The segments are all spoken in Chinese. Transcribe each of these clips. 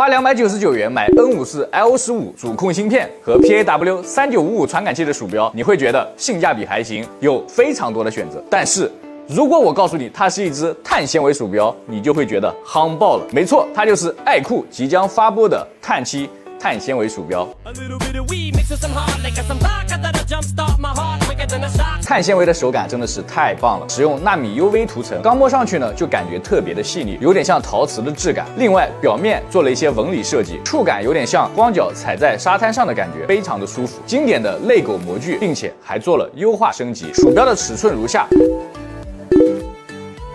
花299元买 N54L15主控芯片和 PAW3955传感器的鼠标，你会觉得性价比还行，有非常多的选择。但是，如果我告诉你它是一只碳纤维鼠标，你就会觉得夯爆了。没错，它就是爱酷即将发布的碳7碳纤维鼠标。碳纤维的手感真的是太棒了，使用纳米 UV 涂层，刚摸上去呢就感觉特别的细腻，有点像陶瓷的质感。另外表面做了一些纹理设计，触感有点像光脚踩在沙滩上的感觉，非常的舒服。经典的类狗模具，并且还做了优化升级。鼠标的尺寸如下。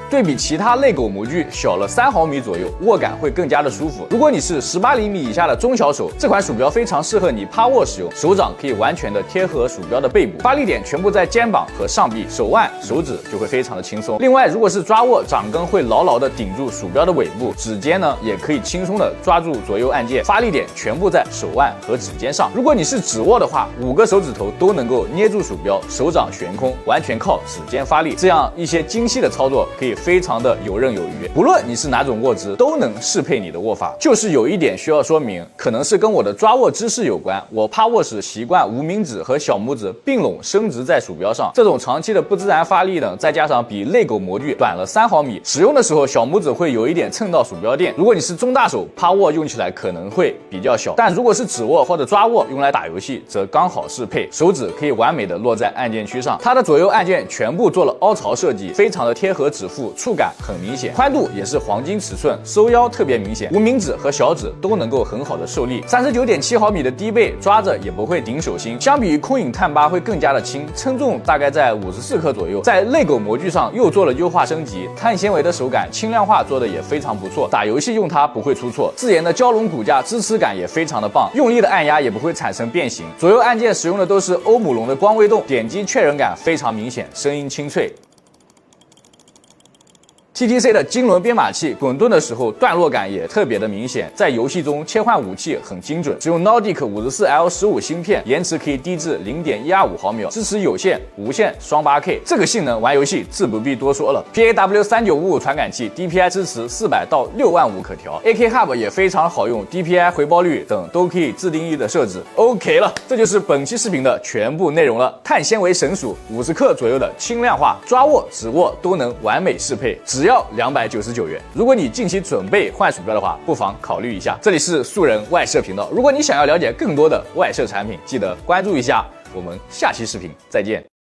对比其他类狗模具小了3毫米左右，握感会更加的舒服。如果你是18厘米以下的中小手，这款鼠标非常适合你趴握使用，手掌可以完全的贴合鼠标的背部，发力点全部在肩膀和上臂，手腕、手指就会非常的轻松。另外，如果是抓握，掌根会牢牢的顶住鼠标的尾部，指尖呢也可以轻松的抓住左右按键，发力点全部在手腕和指尖上。如果你是指握的话，5个手指头都能够捏住鼠标，手掌悬空，完全靠指尖发力，这样一些精细的操作可以非常的游刃有余，不论你是哪种握姿，都能适配你的握法。就是有一点需要说明，可能是跟我的抓握姿势有关。我趴握时习惯无名指和小拇指并拢伸直在鼠标上，这种长期的不自然发力呢，再加上比类狗模具短了3毫米，使用的时候小拇指会有一点蹭到鼠标垫。如果你是中大手，趴握用起来可能会比较小，但如果是指握或者抓握用来打游戏，则刚好适配，手指可以完美的落在按键区上。它的左右按键全部做了凹槽设计，非常的贴合指腹，触感很明显，宽度也是黄金尺寸，收腰特别明显，无名指和小指都能够很好的受力。39.7毫米的低背，抓着也不会顶手心，相比于空影碳8会更加的轻，称重大概在54克左右。在类狗模具上又做了优化升级，碳纤维的手感轻量化做的也非常不错，打游戏用它不会出错。自研的蛟龙骨架支持感也非常的棒，用力的按压也不会产生变形。左右按键使用的都是欧姆龙的光微动，点击确认感非常明显，声音清脆。TTC 的金轮编码器滚动的时候段落感也特别的明显，在游戏中切换武器很精准。只用 Nordic 54L15芯片，延迟可以低至 0.125毫秒，支持有线、无线双 8K， 这个性能玩游戏自不必多说了。PAW3955传感器 DPI 支持400到6万5可调 ，AK Hub 也非常好用 ，DPI 回报率等都可以自定义的设置。OK 了，这就是本期视频的全部内容了。碳纤维神鼠50克左右的轻量化，抓握、指握都能完美适配，只要299元。如果你近期准备换鼠标的话，不妨考虑一下。这里是素人外设频道，如果你想要了解更多的外设产品，记得关注一下。我们下期视频再见。